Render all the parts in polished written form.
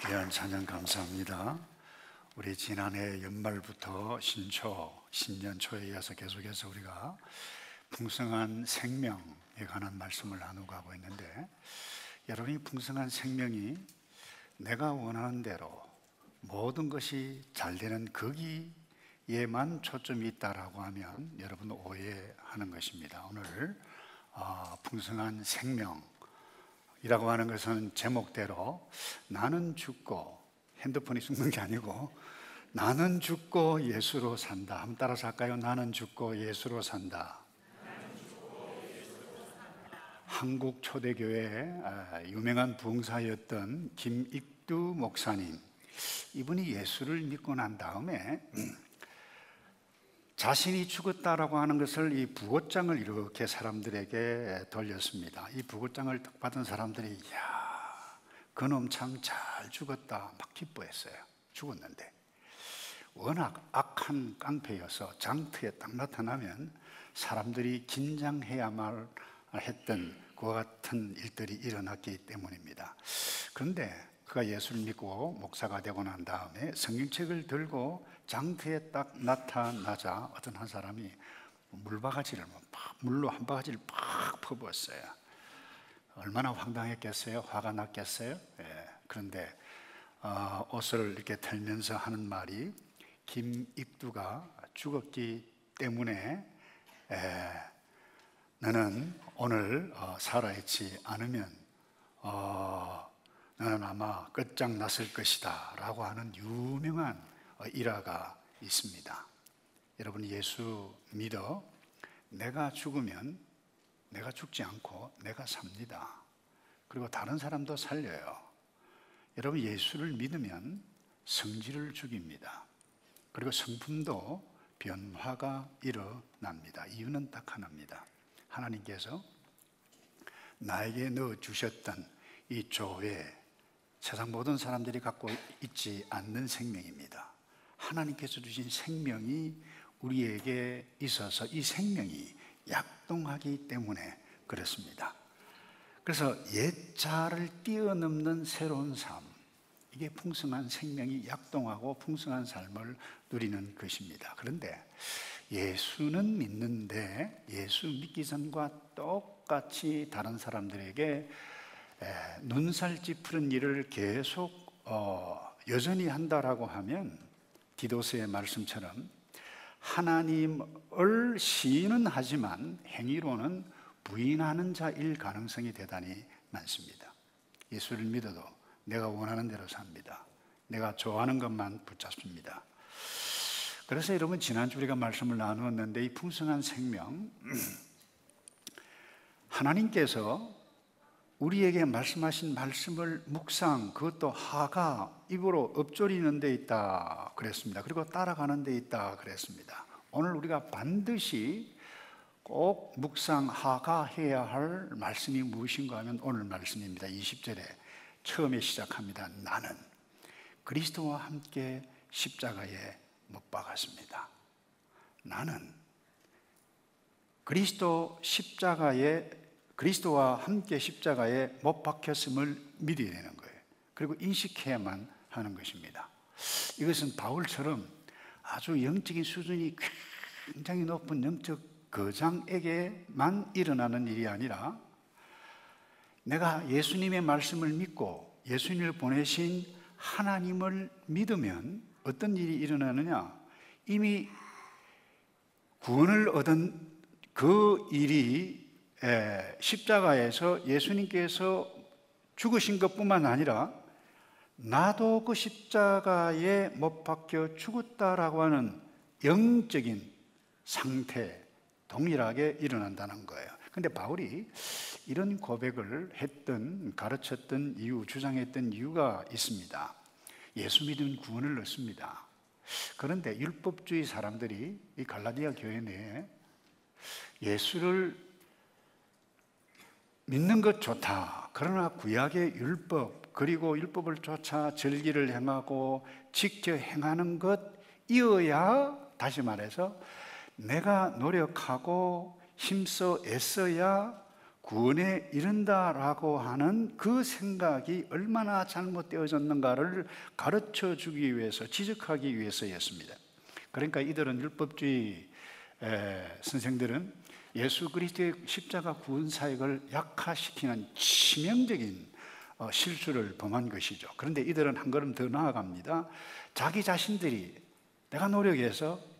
귀한 찬양 감사합니다. 우리 지난해 연말부터 신년 초에 이어서 계속해서 우리가 풍성한 생명에 관한 말씀을 나누고 가고 있는데, 여러분이 풍성한 생명이 내가 원하는 대로 모든 것이 잘 되는 거기에만 초점이 있다라고 하면 여러분 오해하는 것입니다. 오늘 풍성한 생명 이라고 하는 것은 제목대로 나는 죽고, 핸드폰이 죽는 게 아니고 나는 죽고 예수로 산다. 한번 따라서 할까요? 나는 죽고 예수로 산다. 한국 초대교회 유명한 부흥사였던 김익두 목사님, 이분이 예수를 믿고 난 다음에 자신이 죽었다라고 하는 것을, 이 부고장을 이렇게 사람들에게 돌렸습니다. 이 부고장을 딱 받은 사람들이 이야, 그놈 참 잘 죽었다 막 기뻐했어요. 죽었는데 워낙 악한 깡패여서 장터에 딱 나타나면 사람들이 긴장해야만 했던 그와 같은 일들이 일어났기 때문입니다. 그런데 그가 예수를 믿고 목사가 되고 난 다음에 성경책을 들고 장터에 딱 나타나자 어떤 한 사람이 물로 한 바가지를 팍 퍼부었어요. 얼마나 황당했겠어요? 화가 났겠어요? 그런데 옷을 이렇게 털면서 하는 말이, 김익두가 죽었기 때문에 너는 오늘 살아있지 않으면 너는 아마 끝장났을 것이다 라고 하는 유명한 일화가 있습니다. 여러분, 예수 믿어 내가 죽으면 내가 죽지 않고 내가 삽니다. 그리고 다른 사람도 살려요. 여러분, 예수를 믿으면 성질을 죽입니다. 그리고 성품도 변화가 일어납니다. 이유는 딱 하나입니다. 하나님께서 나에게 넣어주셨던 이 조회, 세상 모든 사람들이 갖고 있지 않는 생명입니다. 하나님께서 주신 생명이 우리에게 있어서 이 생명이 약동하기 때문에 그렇습니다. 그래서 옛자를 뛰어넘는 새로운 삶, 이게 풍성한 생명이 약동하고 풍성한 삶을 누리는 것입니다. 그런데 예수는 믿는데 예수 믿기 전과 똑같이 다른 사람들에게 눈살 찌푸른 일을 계속 여전히 한다라고 하면, 디도스의 말씀처럼 하나님을 시인은 하지만 행위로는 부인하는 자일 가능성이 대단히 많습니다. 예수를 믿어도 내가 원하는 대로 삽니다. 내가 좋아하는 것만 붙잡습니다. 그래서 여러분, 지난주 우리가 말씀을 나누었는데, 이 풍성한 생명, 하나님께서 우리에게 말씀하신 말씀을 묵상, 그것도 하가, 입으로 읊조리는 데 있다 그랬습니다. 그리고 따라가는 데 있다 그랬습니다. 오늘 우리가 반드시 꼭 묵상, 하가 해야 할 말씀이 무엇인가 하면 오늘 말씀입니다. 20절에 처음에 시작합니다. 나는 그리스도와 함께 십자가에 못 박았습니다. 나는 그리스도와 함께 십자가에 못 박혔음을 믿어야 되는 거예요. 그리고 인식해야만 하는 것입니다. 이것은 바울처럼 아주 영적인 수준이 굉장히 높은 영적 거장에게만 일어나는 일이 아니라, 내가 예수님의 말씀을 믿고 예수님을 보내신 하나님을 믿으면 어떤 일이 일어나느냐, 이미 구원을 얻은 그 일이 십자가에서 예수님께서 죽으신 것뿐만 아니라 나도 그 십자가에 못 박혀 죽었다라고 하는 영적인 상태 동일하게 일어난다는 거예요. 그런데 바울이 이런 고백을 가르쳤던 이유, 주장했던 이유가 있습니다. 예수 믿으면 구원을 얻습니다. 그런데 율법주의 사람들이 이 갈라디아 교회 내에 예수를 믿는 것 좋다, 그러나 구약의 율법, 그리고 율법을 쫓아 절기를 행하고 지켜 행하는 것이어야, 다시 말해서 내가 노력하고 힘써 애써야 구원에 이른다라고 하는 그 생각이 얼마나 잘못되어졌는가를 가르쳐 주기 위해서, 지적하기 위해서였습니다. 그러니까 이들은 율법주의 선생들은 예수 그리스도의 십자가 구원 사역을 약화시키는 치명적인 실수를 범한 것이죠. 그런데 이들은 한 걸음 더 나아갑니다. 자기 자신들이 내가 노력해서,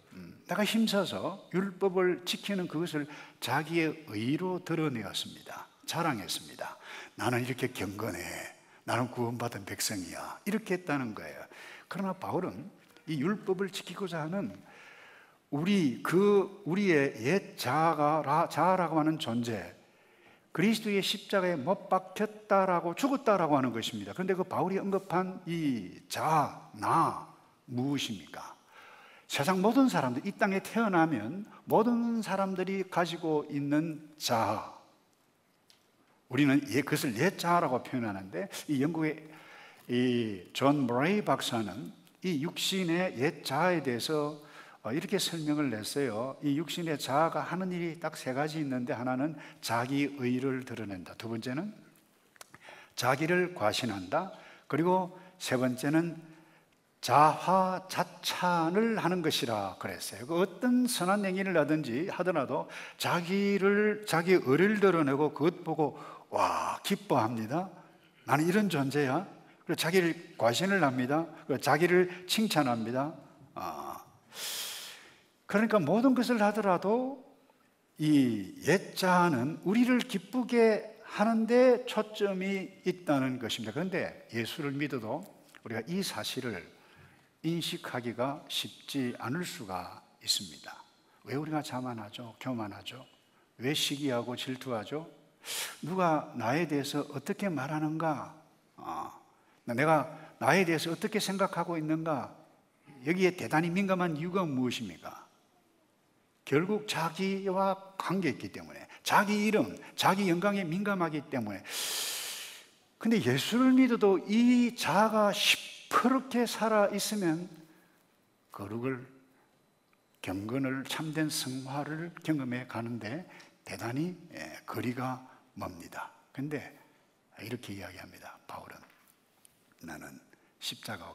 내가 힘써서 율법을 지키는 그것을 자기의 의로 드러내었습니다. 자랑했습니다. 나는 이렇게 경건해, 나는 구원받은 백성이야, 이렇게 했다는 거예요. 그러나 바울은 이 율법을 지키고자 하는 우리의 옛 자아라고 하는 존재, 그리스도의 십자가에 못 박혔다라고, 죽었다라고 하는 것입니다. 그런데 그 바울이 언급한 이 자아, 나, 무엇입니까? 세상 모든 사람들, 이 땅에 태어나면 모든 사람들이 가지고 있는 자아, 우리는 그것을 옛 자아라고 표현하는데, 이 영국의 존 모레이 박사는 이 육신의 옛 자아에 대해서 이렇게 설명을 냈어요. 이 육신의 자아가 하는 일이 딱 세 가지 있는데, 하나는 자기 의를 드러낸다, 두 번째는 자기를 과신한다, 그리고 세 번째는 자화자찬을 하는 것이라 그랬어요. 어떤 선한 행위를 하더라도 자기의 의를 드러내고 그것 보고 와, 기뻐합니다. 나는 이런 존재야. 그리고 자기를 과신을 합니다. 그리고 자기를 칭찬합니다. 그러니까 모든 것을 하더라도 이 옛자는 우리를 기쁘게 하는데 초점이 있다는 것입니다. 그런데 예수를 믿어도 우리가 이 사실을 인식하기가 쉽지 않을 수가 있습니다. 왜 우리가 자만하죠? 교만하죠? 왜 시기하고 질투하죠? 누가 나에 대해서 어떻게 말하는가? 내가 나에 대해서 어떻게 생각하고 있는가? 여기에 대단히 민감한 이유가 무엇입니까? 결국 자기와 관계있기 때문에, 자기 이름, 자기 영광에 민감하기 때문에. 근데 예수를 믿어도 이 자아가 시퍼렇게 살아있으면 거룩을, 경건을, 참된 성화를 경험해 가는데 대단히 거리가 멉니다. 근데 이렇게 이야기합니다. 바울은 나는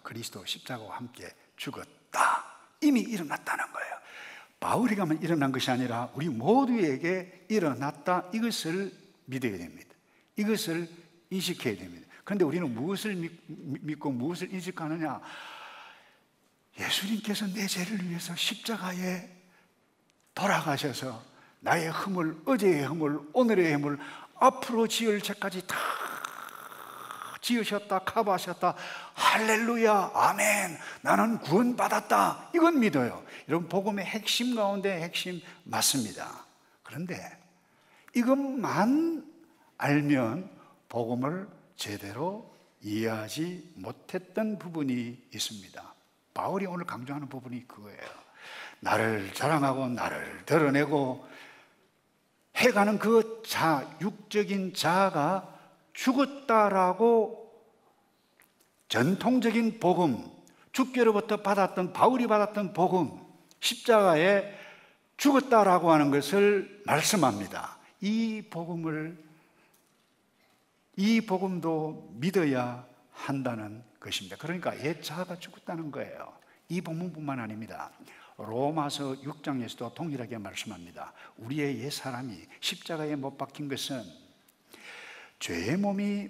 그리스도 십자가와 함께 죽었다, 이미 일어났다는 거예요. 바울이가만 일어난 것이 아니라 우리 모두에게 일어났다, 이것을 믿어야 됩니다. 이것을 인식해야 됩니다. 그런데 우리는 무엇을 믿고 무엇을 인식하느냐? 예수님께서 내 죄를 위해서 십자가에 돌아가셔서 나의 허물, 어제의 허물, 오늘의 허물, 앞으로 지을 죄까지 다 지으셨다, 커버하셨다. 할렐루야, 아멘, 나는 구원받았다, 이건 믿어요. 여러분, 복음의 핵심 가운데 핵심 맞습니다. 그런데 이것만 알면 복음을 제대로 이해하지 못했던 부분이 있습니다. 바울이 오늘 강조하는 부분이 그거예요. 나를 자랑하고 나를 드러내고 해가는 그 육적인 자아가 죽었다라고 전통적인 복음, 주께로부터 받았던, 바울이 받았던 복음, 십자가에 죽었다라고 하는 것을 말씀합니다. 이 복음도 믿어야 한다는 것입니다. 그러니까 옛 자아가 죽었다는 거예요. 이 복음뿐만 아닙니다. 로마서 6장에서도 동일하게 말씀합니다. 우리의 옛 사람이 십자가에 못 박힌 것은 죄의 몸이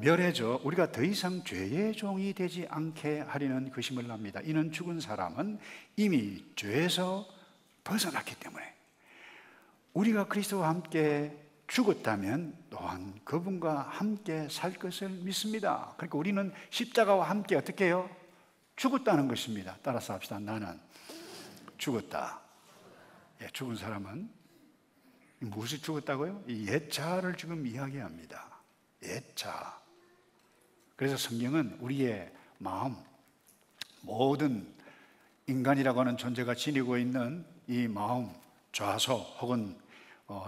멸해져 우리가 더 이상 죄의 종이 되지 않게 하려는 것임을 압니다. 이는 죽은 사람은 이미 죄에서 벗어났기 때문에, 우리가 그리스도와 함께 죽었다면 또한 그분과 함께 살 것을 믿습니다. 그러니까 우리는 십자가와 함께 어떻게 해요? 죽었다는 것입니다. 따라서 합시다. 나는 죽었다. 죽은 사람은 무엇이 죽었다고요? 이 옛자를 지금 이야기합니다. 옛자. 그래서 성경은 우리의 마음, 모든 인간이라고 하는 존재가 지니고 있는 이 마음, 좌소 혹은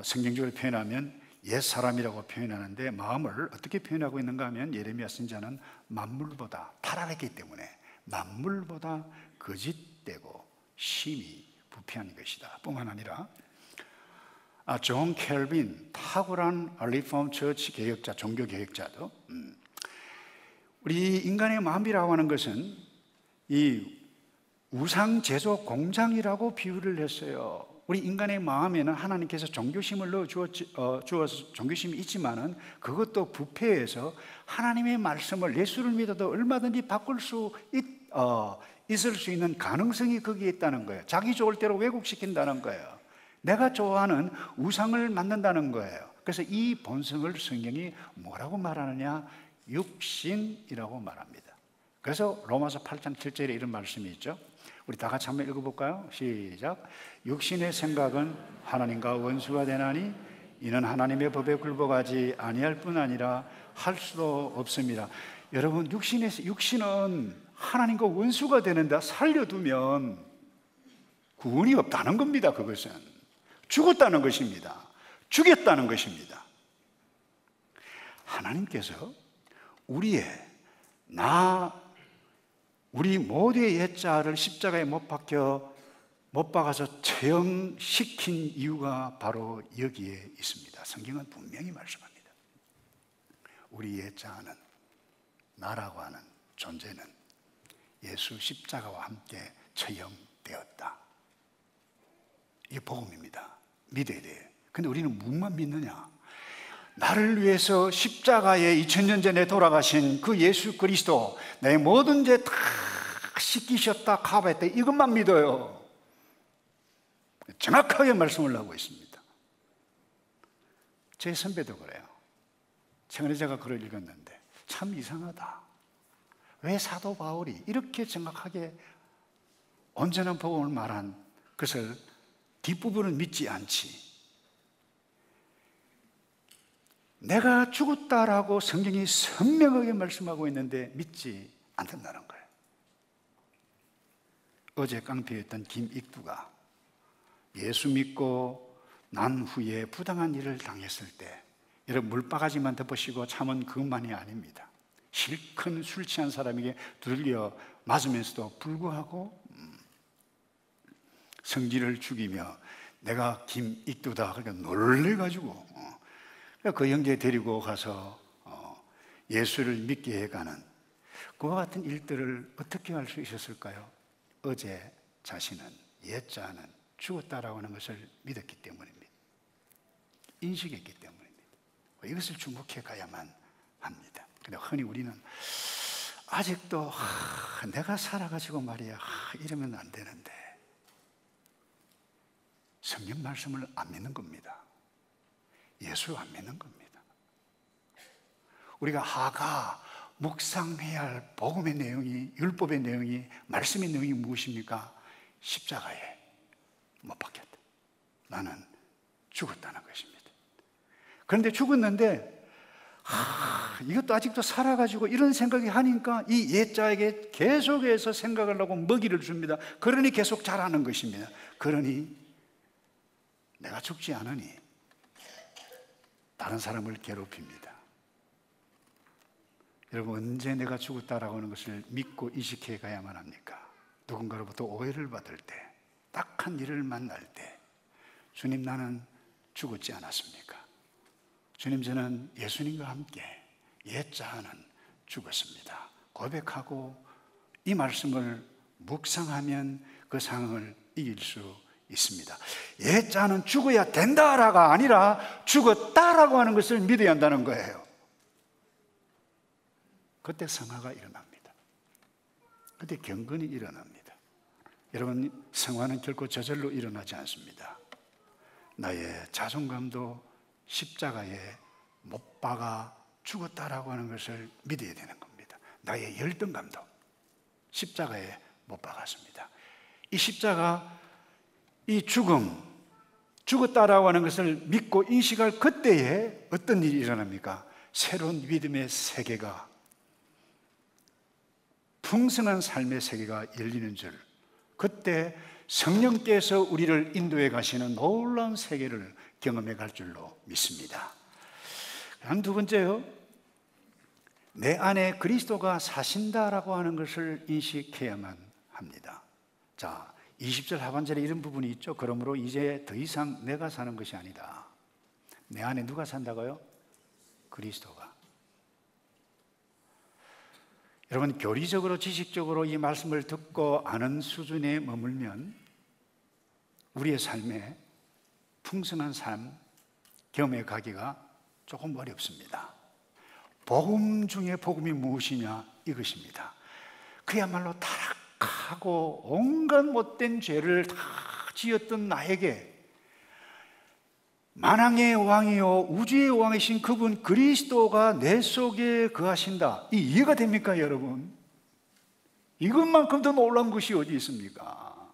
성경적으로 표현하면 옛사람이라고 표현하는데, 마음을 어떻게 표현하고 있는가 하면 예레미야 선지자는 만물보다, 타락했기 때문에 만물보다 거짓되고 심히 부패한 것이다 뿐만 아니라 존 켈빈, 탁월한 리폼 처치 개혁자, 종교 개혁자도 우리 인간의 마음이라고 하는 것은 이 우상 제조 공장이라고 비유를 했어요. 우리 인간의 마음에는 하나님께서 종교심을 넣어 주어서 종교심이 있지만은 그것도 부패해서 하나님의 말씀을 예수를 믿어도 얼마든지 바꿀 수 있을 수 있는 가능성이 거기에 있다는 거예요. 자기 좋을 대로 왜곡시킨다는 거예요. 내가 좋아하는 우상을 만든다는 거예요. 그래서 이 본성을 성경이 뭐라고 말하느냐? 육신이라고 말합니다. 그래서 로마서 8장 7절에 이런 말씀이 있죠. 우리 다 같이 한번 읽어볼까요? 시작. 육신의 생각은 하나님과 원수가 되나니 이는 하나님의 법에 굴복하지 아니할 뿐 아니라 할 수도 없습니다. 여러분, 육신은 하나님과 원수가 되는데 살려두면 구원이 없다는 겁니다. 그것은 죽었다는 것입니다. 죽였다는 것입니다. 하나님께서 우리 모두의 옛자를 십자가에 못 박아서 처형시킨 이유가 바로 여기에 있습니다. 성경은 분명히 말씀합니다. 우리 옛자는, 나라고 하는 존재는 예수 십자가와 함께 처형되었다. 이게 복음입니다. 믿어야 돼요. 근데 우리는 무엇만 믿느냐? 나를 위해서 십자가에 2000년 전에 돌아가신 그 예수 그리스도, 내 모든 죄 다 씻기셨다, 커버했다, 이것만 믿어요. 정확하게 말씀을 하고 있습니다. 제 선배도 그래요. 최근에 제가 글을 읽었는데 참 이상하다. 왜 사도 바울이 이렇게 정확하게 온전한 복음을 말한 것을 뒷부분은 믿지 않지? 내가 죽었다라고 성경이 선명하게 말씀하고 있는데 믿지 않는다는 거예요. 어제 깡패였던 김익두가 예수 믿고 난 후에 부당한 일을 당했을 때, 여러분, 물바가지만 덮으시고 참은 그것만이 아닙니다. 실컷 술 취한 사람에게 두들겨 맞으면서도 불구하고 성질을 죽이며 내가 김익두다 그러니까 놀래가지고 그 형제 데리고 가서 예수를 믿게 해가는 그와 같은 일들을 어떻게 할 수 있었을까요? 어제 자신은, 옛자는 죽었다라고 하는 것을 믿었기 때문입니다. 인식했기 때문입니다. 이것을 중복해 가야만 합니다. 근데 흔히 우리는 아직도 내가 살아가지고 말이야 이러면 안 되는데, 성경 말씀을 안 믿는 겁니다. 예수 안 믿는 겁니다. 우리가 하가 묵상해야 할 복음의 내용이, 율법의 내용이, 말씀의 내용이 무엇입니까? 십자가에 못 박혔다. 나는 죽었다는 것입니다. 그런데 죽었는데 이것도 아직도 살아가지고 이런 생각이 하니까 이 옛자에게 계속해서 생각을 하고 먹이를 줍니다. 그러니 계속 자라는 것입니다. 그러니 내가 죽지 않으니 다른 사람을 괴롭힙니다. 여러분, 언제 내가 죽었다라고 하는 것을 믿고 인식해 가야만 합니까? 누군가로부터 오해를 받을 때, 딱한 일을 만날 때, 주님, 나는 죽었지 않았습니까? 주님, 저는 예수님과 함께 옛자는 죽었습니다. 고백하고 이 말씀을 묵상하면 그 상황을 이길 수 있습니다. 옛자는 죽어야 된다라가 아니라 죽었다라고 하는 것을 믿어야 한다는 거예요. 그때 성화가 일어납니다. 그때 경건이 일어납니다. 여러분, 성화는 결코 저절로 일어나지 않습니다. 나의 자존감도 십자가에 못 박아 죽었다라고 하는 것을 믿어야 되는 겁니다. 나의 열등감도 십자가에 못 박았습니다. 이 십자가, 이 죽었다라고 하는 것을 믿고 인식할 그때에 어떤 일이 일어납니까? 새로운 믿음의 세계가, 풍성한 삶의 세계가 열리는 줄, 그때 성령께서 우리를 인도해 가시는 놀라운 세계를 경험해 갈 줄로 믿습니다. 두 번째요, 내 안에 그리스도가 사신다라고 하는 것을 인식해야만 합니다. 자, 20절 하반절에 이런 부분이 있죠. 그러므로 이제 더 이상 내가 사는 것이 아니다. 내 안에 누가 산다고요? 그리스도가. 여러분, 교리적으로 지식적으로 이 말씀을 듣고 아는 수준에 머물면 우리의 삶에 풍성한 삶 경험해 가기가 조금 어렵습니다. 복음 중에 복음이 무엇이냐? 이것입니다. 그야말로 타락하고 온갖 못된 죄를 다 지었던 나에게 만왕의 왕이요 우주의 왕이신 그분 그리스도가 내 속에 거하신다. 이 이해가 됩니까, 여러분? 이것만큼 더 놀라운 것이 어디 있습니까?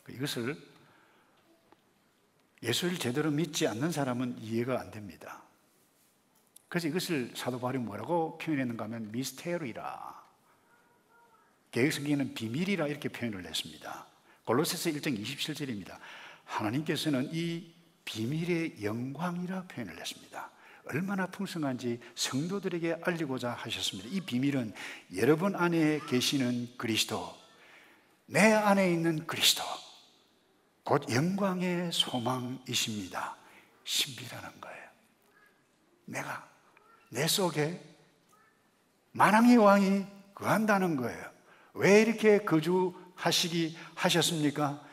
이것을 예수를 제대로 믿지 않는 사람은 이해가 안 됩니다. 그래서 이것을 사도 바울이 뭐라고 표현했는가 하면 미스테리라, 개역성경에는 비밀이라 이렇게 표현을 했습니다. 골로새서 1장 27절입니다. 하나님께서는 이 비밀의 영광이라 표현을 했습니다. 얼마나 풍성한지 성도들에게 알리고자 하셨습니다. 이 비밀은 여러분 안에 계시는 그리스도, 내 안에 있는 그리스도, 곧 영광의 소망이십니다. 신비라는 거예요. 내가 내 속에 만왕의 왕이 거한다는 거예요. 왜 이렇게 거주하시기 하셨습니까?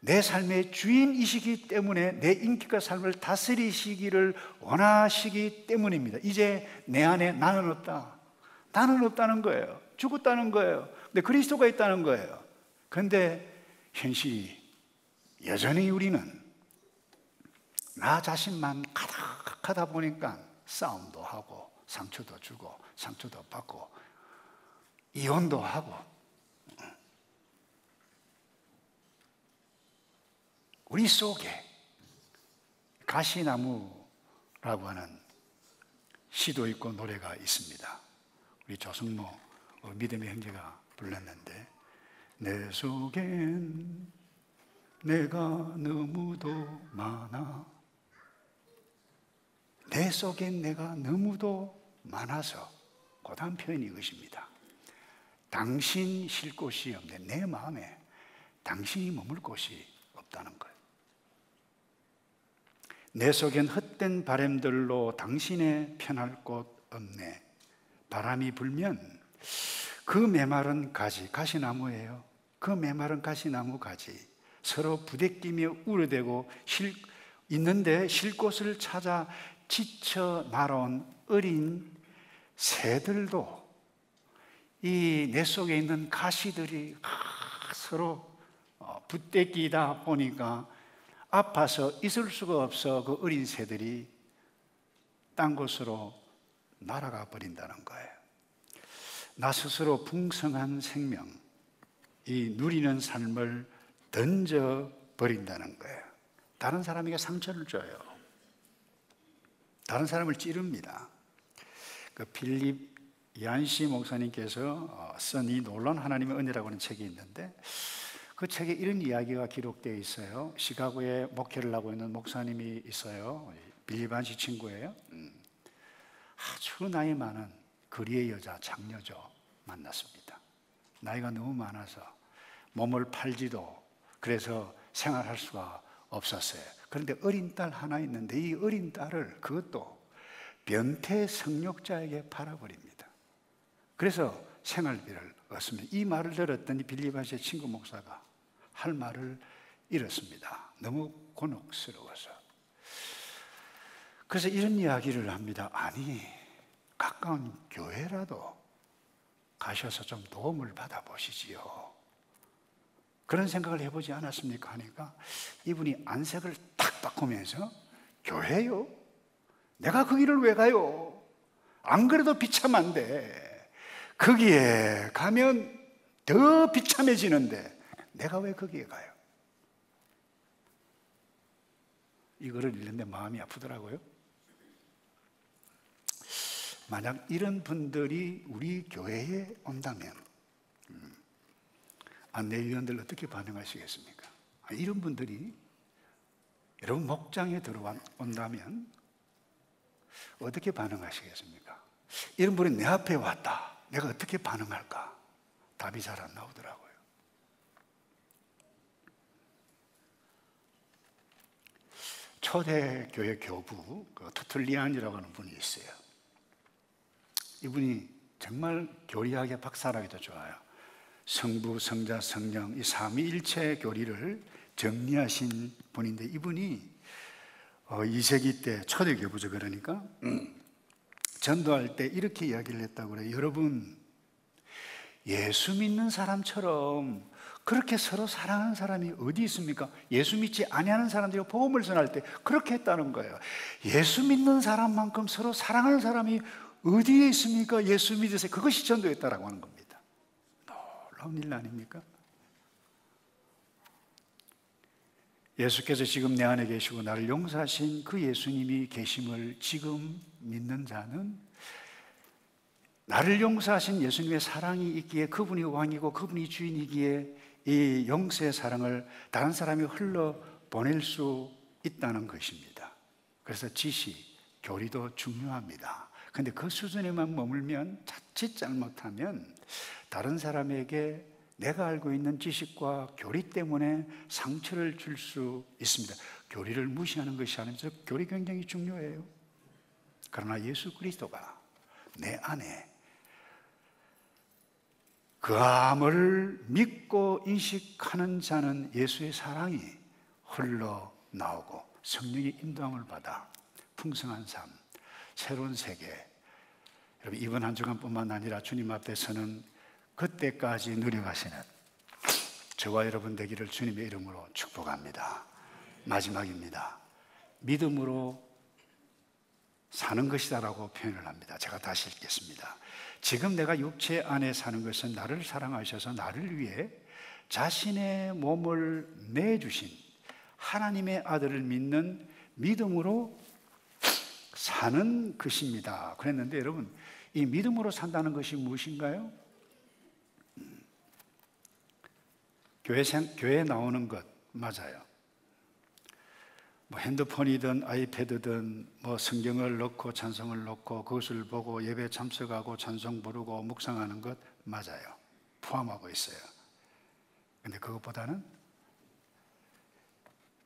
내 삶의 주인이시기 때문에 내 인격과 삶을 다스리시기를 원하시기 때문입니다. 이제 내 안에 나는 없다. 나는 없다는 거예요. 죽었다는 거예요. 근데 그리스도가 있다는 거예요. 그런데 현실이 여전히 우리는 나 자신만 가득하다 보니까 싸움도 하고 상처도 주고 상처도 받고 이혼도 하고, 우리 속에 가시나무라고 하는 시도 있고 노래가 있습니다. 우리 조승모 믿음의 형제가 불렀는데, 내 속엔 내가 너무도 많아, 내 속엔 내가 너무도 많아서, 그 다음 표현이 이것입니다. 당신 쉴 곳이 없네. 내 마음에 당신이 머물 곳이 없다는 거예요. 내 속엔 헛된 바람들로 당신의 편할 곳 없네. 바람이 불면 그 메마른 가지, 가시나무예요. 그 메마른 가시나무 가지 서로 부대끼며 울어대고 있는데 쉴 곳을 찾아 지쳐 날아온 어린 새들도 이 내 속에 있는 가시들이 서로 부대끼다 보니까 아파서 있을 수가 없어 그 어린 새들이 딴 곳으로 날아가 버린다는 거예요. 나 스스로 풍성한 생명, 이 누리는 삶을 던져버린다는 거예요. 다른 사람에게 상처를 줘요. 다른 사람을 찌릅니다. 그 필립 얀시 목사님께서 쓴 이 놀라운 하나님의 은혜라고 하는 책이 있는데, 그 책에 이런 이야기가 기록되어 있어요. 시카고에 목회를 하고 있는 목사님이 있어요. 빌립 얀시 친구예요. 아주 나이 많은 거리의 여자, 장녀죠. 만났습니다. 나이가 너무 많아서 몸을 팔지도, 그래서 생활할 수가 없었어요. 그런데 어린 딸 하나 있는데 이 어린 딸을, 그것도 변태 성욕자에게 팔아버립니다. 그래서 생활비를 얻습니다. 이 말을 들었더니 빌립 얀시의 친구 목사가 할 말을 잃었습니다. 너무 곤혹스러워서. 그래서 이런 이야기를 합니다. 아니, 가까운 교회라도 가셔서 좀 도움을 받아보시지요. 그런 생각을 해보지 않았습니까? 하니까 이분이 안색을 탁 바꾸면서, 교회요? 내가 거기를 왜 가요? 안 그래도 비참한데 거기에 가면 더 비참해지는데 내가 왜 거기에 가요? 이거를 읽는데 마음이 아프더라고요. 만약 이런 분들이 우리 교회에 온다면 안내위원들 어떻게 반응하시겠습니까? 이런 분들이 여러분 목장에 들어온다면 어떻게 반응하시겠습니까? 이런 분이 내 앞에 왔다. 내가 어떻게 반응할까? 답이 잘 안 나오더라고요. 초대교회 교부 터툴리안이라고 하는 분이 있어요. 이분이 정말 교리학의 박사라기도 좋아요. 성부, 성자, 성령 이 삼위일체 교리를 정리하신 분인데, 이분이 2세기 때 초대교부죠. 그러니까 전도할 때 이렇게 이야기를 했다고 그래요. 여러분, 예수 믿는 사람처럼 그렇게 서로 사랑하는 사람이 어디 있습니까? 예수 믿지 아니하는 사람들이 복음을 전할 때 그렇게 했다는 거예요. 예수 믿는 사람만큼 서로 사랑하는 사람이 어디에 있습니까? 예수 믿으세요. 그것이 전도였다라고 하는 겁니다. 놀라운 일 아닙니까? 예수께서 지금 내 안에 계시고 나를 용서하신 그 예수님이 계심을 지금 믿는 자는, 나를 용서하신 예수님의 사랑이 있기에, 그분이 왕이고 그분이 주인이기에 이 용서의 사랑을 다른 사람이 흘러보낼 수 있다는 것입니다. 그래서 지식, 교리도 중요합니다. 그런데 그 수준에만 머물면, 자칫 잘못하면 다른 사람에게 내가 알고 있는 지식과 교리 때문에 상처를 줄 수 있습니다. 교리를 무시하는 것이 아니죠. 교리 굉장히 중요해요. 그러나 예수 그리스도가 내 안에 그함을 믿고 인식하는 자는 예수의 사랑이 흘러나오고 성령의 인도함을 받아 풍성한 삶, 새로운 세계. 여러분, 이번 한 주간뿐만 아니라 주님 앞에서는 그때까지 누려가시는 저와 여러분 되기를 주님의 이름으로 축복합니다. 마지막입니다. 믿음으로 사는 것이다라고 표현을 합니다. 제가 다시 읽겠습니다. 지금 내가 육체 안에 사는 것은 나를 사랑하셔서 나를 위해 자신의 몸을 내주신 하나님의 아들을 믿는 믿음으로 사는 것입니다. 그랬는데 여러분, 이 믿음으로 산다는 것이 무엇인가요? 교회에 나오는 것 맞아요. 뭐 핸드폰이든 아이패드든 뭐 성경을 넣고 찬송을 넣고 그것을 보고 예배 참석하고 찬송 부르고 묵상하는 것 맞아요. 포함하고 있어요. 근데 그것보다는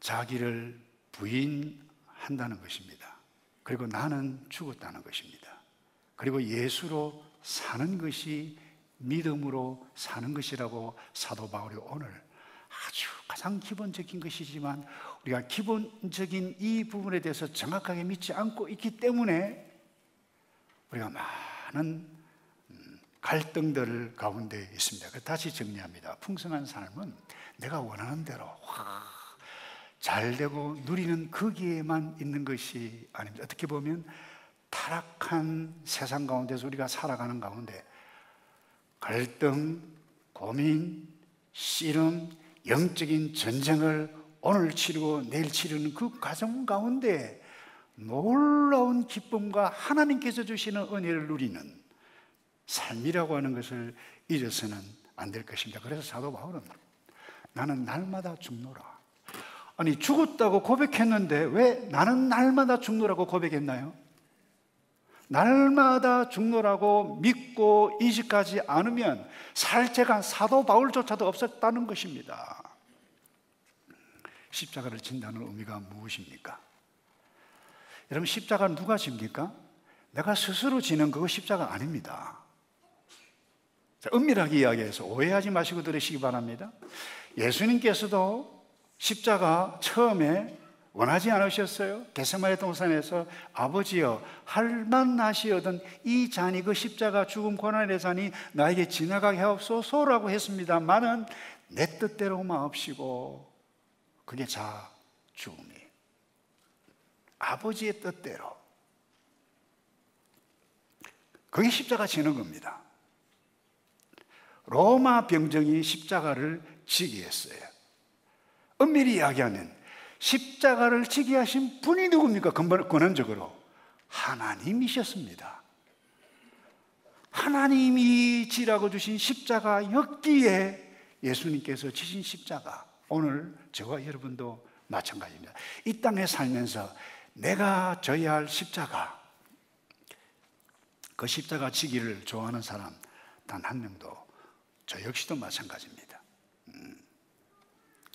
자기를 부인한다는 것입니다. 그리고 나는 죽었다는 것입니다. 그리고 예수로 사는 것이 믿음으로 사는 것이라고 사도 바울이 오늘 아주 가장 기본적인 것이지만, 우리가 기본적인 이 부분에 대해서 정확하게 믿지 않고 있기 때문에 우리가 많은 갈등들 가운데 있습니다. 다시 정리합니다. 풍성한 삶은 내가 원하는 대로 잘 되고 누리는 거기에만 있는 것이 아닙니다. 어떻게 보면 타락한 세상 가운데서 우리가 살아가는 가운데 갈등, 고민, 씨름, 영적인 전쟁을 오늘 치르고 내일 치르는 그 과정 가운데 놀라운 기쁨과 하나님께서 주시는 은혜를 누리는 삶이라고 하는 것을 잊어서는 안 될 것입니다. 그래서 사도 바울은 나는 날마다 죽노라. 아니, 죽었다고 고백했는데 왜 나는 날마다 죽노라고 고백했나요? 날마다 죽노라고 믿고 인식하지 않으면 살체가 사도 바울조차도 없었다는 것입니다. 십자가를 진다는 의미가 무엇입니까? 여러분, 십자가는 누가 집니까? 내가 스스로 지는 그거 십자가 아닙니다. 자, 은밀하게 이야기해서 오해하지 마시고 들으시기 바랍니다. 예수님께서도 십자가 처음에 원하지 않으셨어요? 겟세마네 동산에서 아버지여, 할만하시거든 이 잔이, 그 십자가 죽음 고난의 잔이 나에게 지나가게 하옵소서라고 했습니다만은 내 뜻대로 마옵시고, 그게 자 죽음이 아버지의 뜻대로, 그게 십자가 지는 겁니다. 로마 병정이 십자가를 지게 했어요. 엄밀히 이야기하면 십자가를 지게 하신 분이 누굽니까? 근원적으로 하나님이셨습니다. 하나님이 지라고 주신 십자가였기에 예수님께서 지신 십자가, 오늘 저와 여러분도 마찬가지입니다. 이 땅에 살면서 내가 져야 할 십자가, 그 십자가 지기를 좋아하는 사람 단 한 명도, 저 역시도 마찬가지입니다.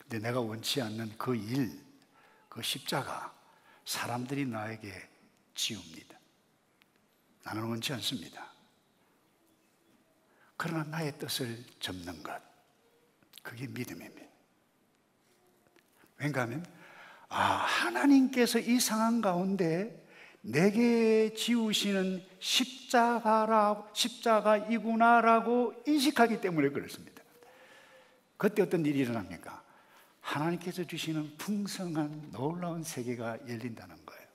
근데 내가 원치 않는 그 일, 그 십자가, 사람들이 나에게 지웁니다. 나는 원치 않습니다. 그러나 나의 뜻을 접는 것, 그게 믿음입니다. 왜냐하면 하나님께서 이 상황 가운데 내게 지우시는 십자가이구나라고 인식하기 때문에 그렇습니다. 그때 어떤 일이 일어납니까? 하나님께서 주시는 풍성한 놀라운 세계가 열린다는 거예요.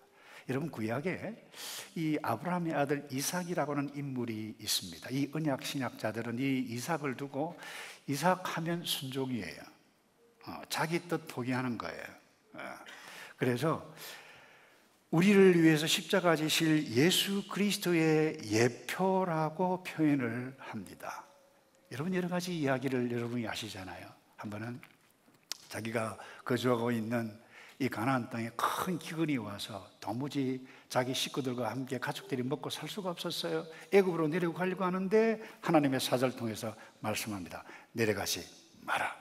여러분, 구약에 이 아브라함의 아들 이삭이라고 하는 인물이 있습니다. 이 언약 신약자들은 이 이삭을 두고 이삭하면 순종이에요. 자기 뜻 포기하는 거예요. 그래서 우리를 위해서 십자가 지실 예수 그리스도의 예표라고 표현을 합니다. 여러분, 여러 가지 이야기를 여러분이 아시잖아요. 한 번은 자기가 거주하고 있는 이 가나안 땅에 큰 기근이 와서 도무지 자기 식구들과 함께 가족들이 먹고 살 수가 없었어요. 애굽으로 내려가려고 하는데 하나님의 사자를 통해서 말씀합니다. 내려가지 마라.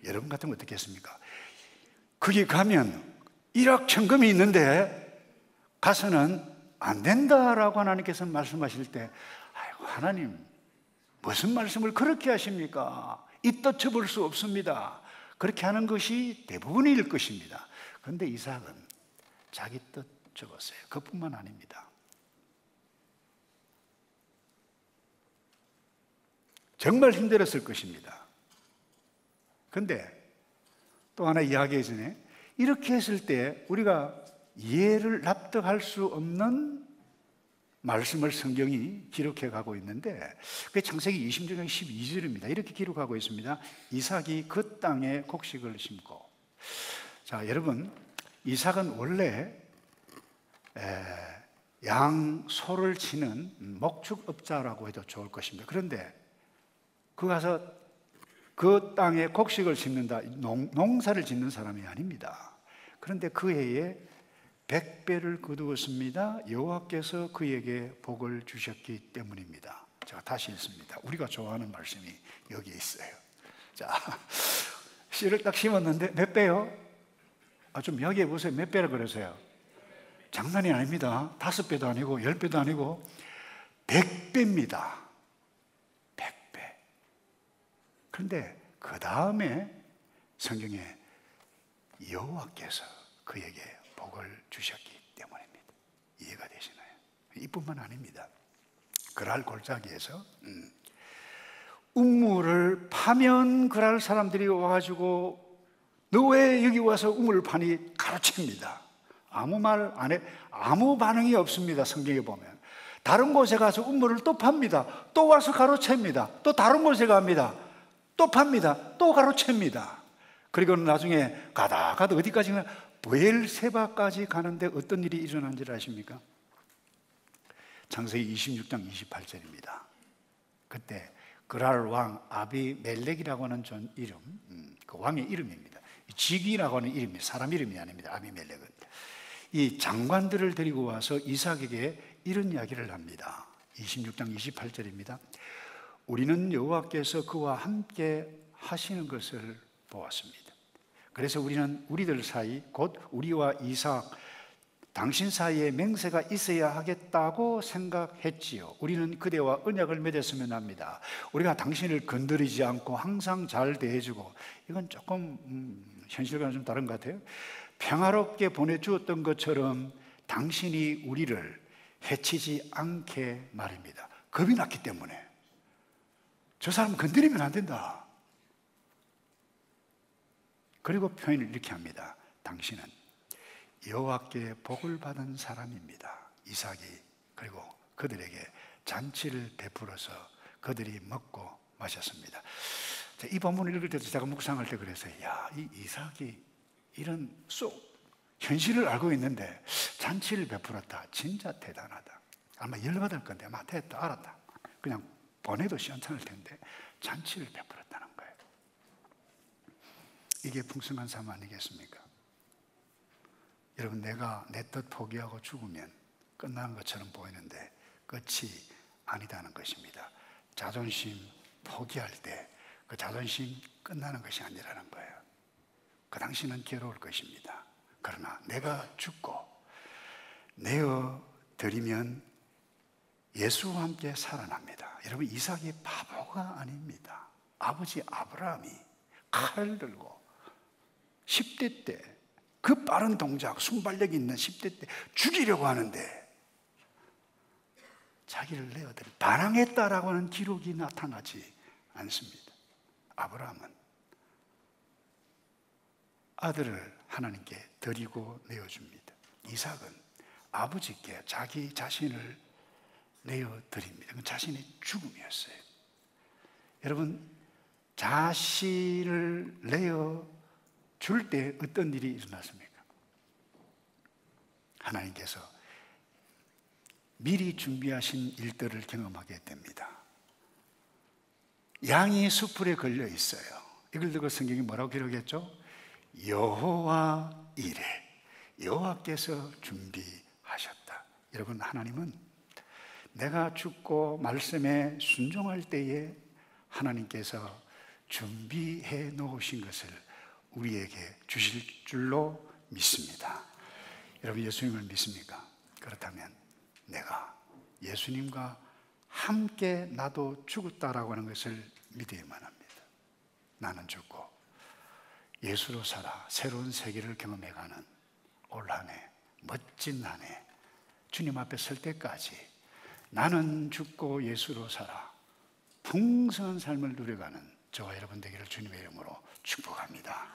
여러분 같으면 어떻게 했습니까? 거기 가면 일확천금이 있는데 가서는 안 된다라고 하나님께서 말씀하실 때, 아이고, 하나님 무슨 말씀을 그렇게 하십니까? 이 뜻 접을 수 없습니다. 그렇게 하는 것이 대부분일 것입니다. 그런데 이삭은 자기 뜻 접었어요. 그뿐만 아닙니다. 정말 힘들었을 것입니다. 그런데 또 하나 이야기하기 전에, 이렇게 했을 때 우리가 이해를 납득할 수 없는 말씀을 성경이 기록해 가고 있는데, 그게 창세기 26장 12절입니다. 이렇게 기록하고 있습니다. 이삭이 그 땅에 곡식을 심고. 자, 여러분, 이삭은 원래 소를 치는 목축업자라고 해도 좋을 것입니다. 그런데 그 가서 그 땅에 곡식을 심는다, 농사를 짓는 사람이 아닙니다. 그런데 그 해에 100배를 거두었습니다. 여호와께서 그에게 복을 주셨기 때문입니다. 제가 다시 읽습니다. 우리가 좋아하는 말씀이 여기에 있어요. 자, 씨를 딱 심었는데 몇 배요? 좀 이야기해 보세요. 몇 배라 그러세요? 장난이 아닙니다. 5배도 아니고 10배도 아니고 100배입니다. 100배. 그런데 그 다음에 성경에 여호와께서 그에게 복을 주셨기 때문입니다. 이해가 되시나요? 이뿐만 아닙니다. 그랄 골짜기에서 우물을 파면 그랄 사람들이 와가지고 너 왜 여기 와서 우물을 파니? 가로챕니다. 아무 말 안 해, 아무 반응이 없습니다. 성경에 보면 다른 곳에 가서 우물을 또 팝니다. 또 와서 가로챕니다. 또 다른 곳에 갑니다. 또 팝니다. 또 가로챕니다. 그리고 나중에 가다 어디까지 가나 브엘세바까지 가는데 어떤 일이 일어난 줄 아십니까? 창세기 26장 28절입니다. 그때 그랄 왕 아비멜렉이라고 하는 이름, 그 왕의 이름입니다. 직위라고 하는 이름이 사람 이름이 아닙니다. 아비멜렉은 이 장관들을 데리고 와서 이삭에게 이런 이야기를 합니다. 26장 28절입니다. 우리는 여호와께서 그와 함께 하시는 것을 보았습니다. 그래서 우리는 우리들 사이, 곧 우리와 이삭, 당신 사이에 맹세가 있어야 하겠다고 생각했지요. 우리는 그대와 언약을 맺었으면 합니다. 우리가 당신을 건드리지 않고 항상 잘 대해주고, 이건 조금 현실과는 좀 다른 것 같아요. 평화롭게 보내주었던 것처럼 당신이 우리를 해치지 않게 말입니다. 겁이 났기 때문에 저 사람 건드리면 안 된다. 그리고 표현을 이렇게 합니다. 당신은 여호와께 복을 받은 사람입니다. 이삭이 그리고 그들에게 잔치를 베풀어서 그들이 먹고 마셨습니다. 이 본문을 읽을 때도 제가 묵상할 때 그래서 이 이삭이 이런 현실을 알고 있는데 잔치를 베풀었다. 진짜 대단하다. 아마 열받을 건데 아마 됐다 알았다. 그냥 보내도 시원찮을 텐데 잔치를 베풀었다는 거예요. 이게 풍성한 삶 아니겠습니까? 여러분, 내가 내 뜻 포기하고 죽으면 끝나는 것처럼 보이는데 끝이 아니다는 것입니다. 자존심 포기할 때 그 자존심 끝나는 것이 아니라는 거예요. 그 당시는 괴로울 것입니다. 그러나 내가 죽고 내어 드리면 예수와 함께 살아납니다. 여러분, 이삭이 바보가 아닙니다. 아버지 아브라함이 칼을 들고 10대 때, 그 빠른 동작, 순발력이 있는 10대 때 죽이려고 하는데 자기를 내어드려 반항했다라고 하는 기록이 나타나지 않습니다. 아브라함은 아들을 하나님께 드리고 내어줍니다. 이삭은 아버지께 자기 자신을 내어드립니다. 그건 자신의 죽음이었어요. 여러분, 자신을 내어줄 때 어떤 일이 일어났습니까? 하나님께서 미리 준비하신 일들을 경험하게 됩니다. 양이 숯불에 걸려 있어요. 이걸 듣고 성경이 뭐라고 기록했죠? 여호와 이레, 여호와께서 준비하셨다. 여러분, 하나님은 내가 죽고 말씀에 순종할 때에 하나님께서 준비해 놓으신 것을 우리에게 주실 줄로 믿습니다. 여러분, 예수님을 믿습니까? 그렇다면 내가 예수님과 함께 나도 죽었다라고 하는 것을 믿어야만 합니다. 나는 죽고 예수로 살아 새로운 세계를 경험해가는 올 한 해, 멋진 한 해, 주님 앞에 설 때까지 나는 죽고 예수로 살아 풍성한 삶을 누려가는 저와 여러분 되기를 주님의 이름으로 축복합니다.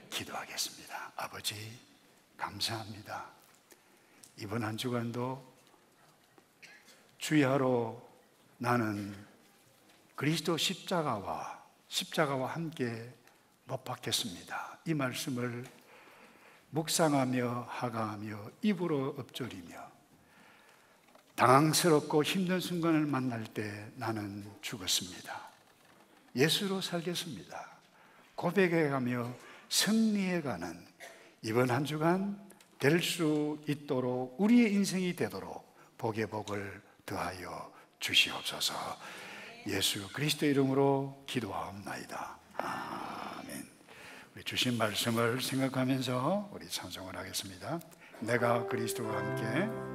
기도하겠습니다. 아버지, 감사합니다. 이번 한 주간도 주야로 나는 그리스도 십자가와 함께 못 박혔습니다. 이 말씀을 묵상하며 하가하며 입으로 엎조리며 당황스럽고 힘든 순간을 만날 때 나는 죽었습니다. 예수로 살겠습니다. 고백해가며 승리해가는 이번 한 주간 될 수 있도록 우리의 인생이 되도록 복의 복을 더하여 주시옵소서. 예수 그리스도 이름으로 기도하옵나이다. 아멘. 우리 주신 말씀을 생각하면서 우리 찬송을 하겠습니다. 내가 그리스도와 함께